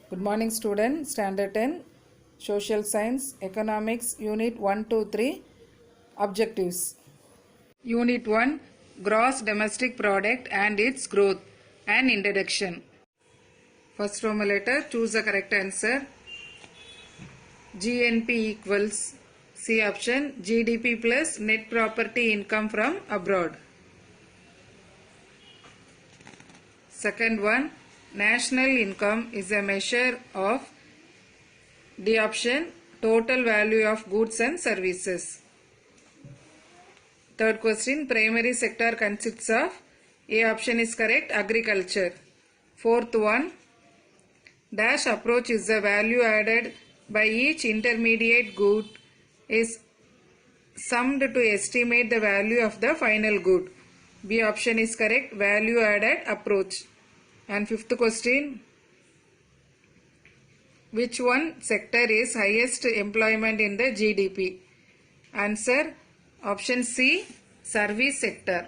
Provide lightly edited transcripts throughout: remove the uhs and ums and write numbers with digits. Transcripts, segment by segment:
Good morning student, Standard 10, Social Science, Economics, Unit 1, 2, 3, Objectives. Unit 1, Gross Domestic Product and its Growth, an Introduction. First Roman letter, choose the correct answer. GNP equals, C option, GDP plus net property income from abroad. Second one, national income is a measure of, D option, total value of goods and services. Third question, primary sector consists of, A option is correct, agriculture. Fourth one, dash approach is the value added by each intermediate good is summed to estimate the value of the final good. B option is correct, value added approach. And fifth question, which one sector is highest employment in the GDP? Answer, option C, service sector.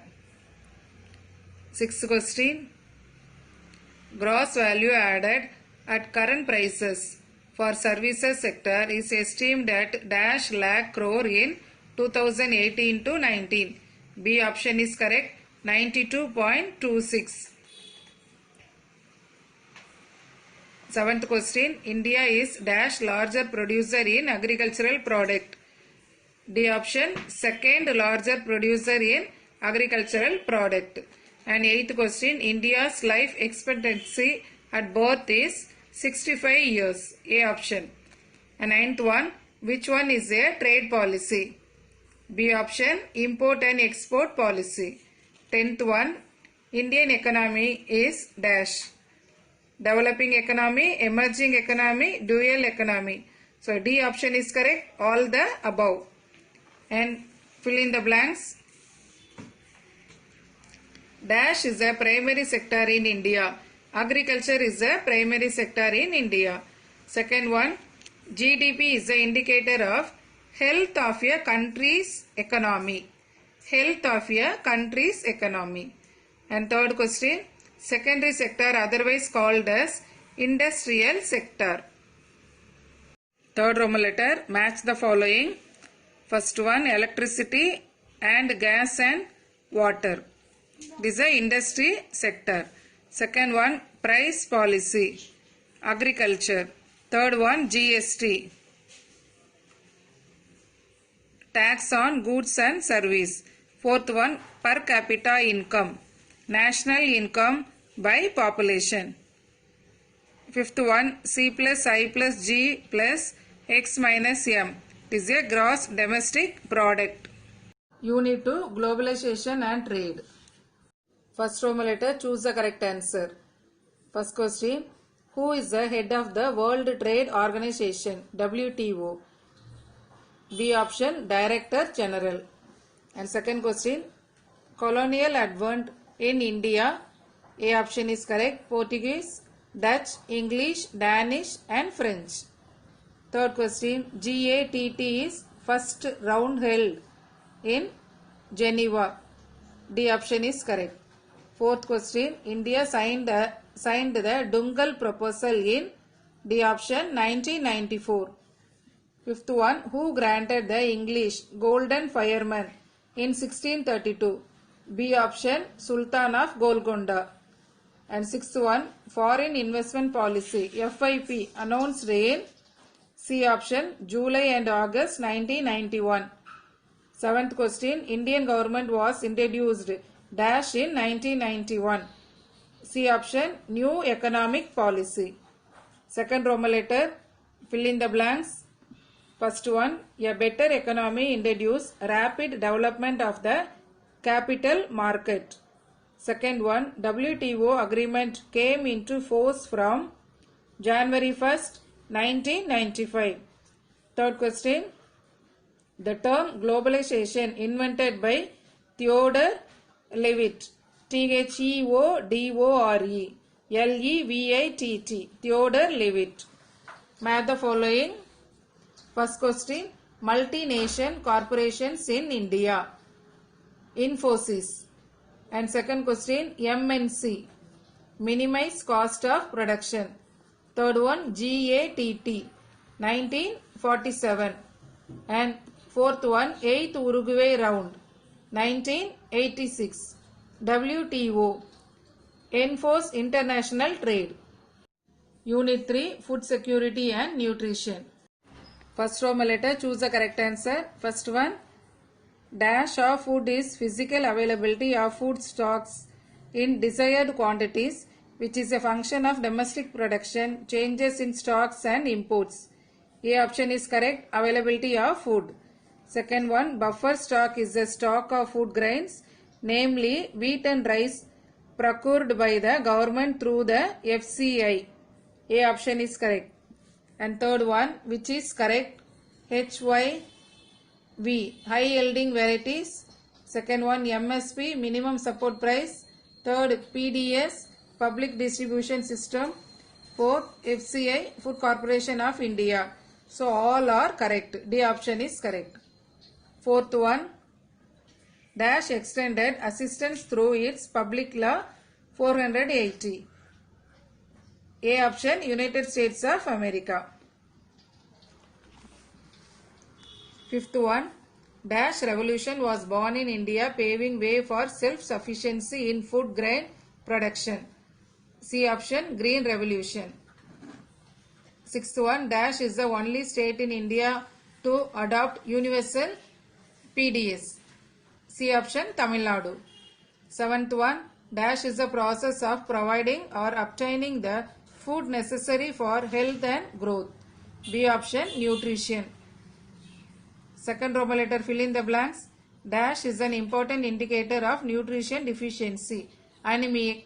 Sixth question, gross value added at current prices for services sector is estimated at dash lakh crore in 2018 to 19. B option is correct, 92.26. Seventh question, India is dash larger producer in agricultural product. D option, second larger producer in agricultural product. And eighth question, India's life expectancy at birth is 65 years. A option. And ninth one, which one is a trade policy? B option, import and export policy. 10th one, Indian economy is dash. Developing economy, emerging economy, dual economy. So D option is correct, all the above. And fill in the blanks. Dash is a primary sector in India. Agriculture is a primary sector in India. Second one, GDP is the indicator of health of a country's economy. Health of a country's economy. And third question, secondary sector otherwise called as industrial sector. Third Roman letter, match the following. First one, electricity and gas and water. This is the industry sector. Second one, price policy, agriculture. Third one, GST, tax on goods and service. Fourth one, per capita income, national income by population. Fifth one, C plus I plus G plus X minus M. It is a gross domestic product. Unit 2, globalization and trade. First Roman letter, choose the correct answer. First question, who is the head of the World Trade Organization, WTO? B option, Director General. And second question, colonial advent in India. A option is correct, Portuguese, Dutch, English, Danish and French. Third question, GATT is first round held in Geneva. D option is correct. Fourth question, India signed the Dungal proposal in, D option, 1994. Fifth one, who granted the English Golden Fireman in 1632? B option, Sultan of Golconda. And sixth one, foreign investment policy, FIP, announced in, C option, July and August 1991. Seventh question, Indian government was introduced dash in 1991. C option, new economic policy. Second Roman letter, fill in the blanks. First one, a better economy introduced rapid development of the capital market. Second one, WTO agreement came into force from January 1st, 1995. Third question, the term globalization invented by Theodore Levitt, Theodore Levitt, Theodore Levitt. Match the following. First question, multinational corporations in India, Infosys. And second question, MNC, minimize cost of production. Third one GATT 1947. And fourth one 8th Uruguay round 1986. WTO enforce international trade. Unit 3 food security and nutrition. First Roman letter, choose the correct answer. First one, dash of food is physical availability of food stocks in desired quantities, which is a function of domestic production, changes in stocks and imports. A option is correct, availability of food. Second one, buffer stock is a stock of food grains, namely wheat and rice, procured by the government through the FCI. A option is correct. And third one, which is correct, HYV, high yielding varieties. Second one, MSP, minimum support price. Third, PDS, public distribution system. Fourth, FCI, Food Corporation of India. So all are correct. D option is correct. Fourth one, dash extended assistance through its public law 480. A option, United States of America. Fifth one, dash revolution was born in India, paving way for self-sufficiency in food grain production. C option, Green Revolution. Sixth one, dash is the only state in India to adopt universal PDS. C option, Tamil Nadu. Seventh one, dash is the process of providing or obtaining the food necessary for health and growth. B option, nutrition. Second Roman letter, fill in the blanks. Dash is an important indicator of nutrition deficiency. Anemic.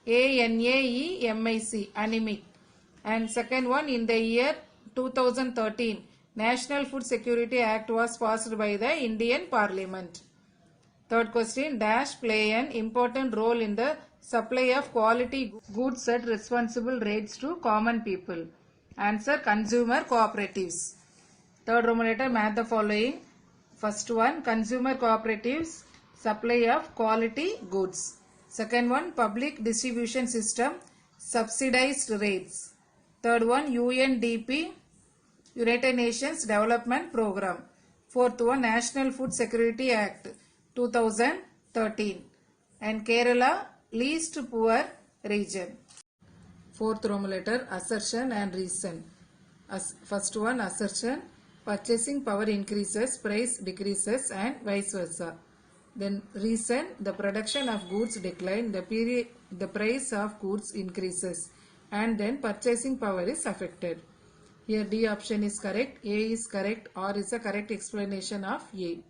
ANAEMIC, anemic. And second one, in the year 2013, National Food Security Act was passed by the Indian Parliament. Third question, dash play an important role in the supply of quality goods at responsible rates to common people. Answer, consumer cooperatives. Third Roman letter, match the following. First one, consumer cooperatives, supply of quality goods. Second one, public distribution system, subsidized rates. Third one, UNDP, United Nations Development Program. Fourth one, National Food Security Act 2013. And Kerala, least poor region. Fourth Roman letter, assertion and reason. First one, assertion, purchasing power increases, price decreases and vice versa. Then reason, the production of goods decline, the price of goods increases, and then purchasing power is affected. Here D option is correct, A is correct, or is a correct explanation of A.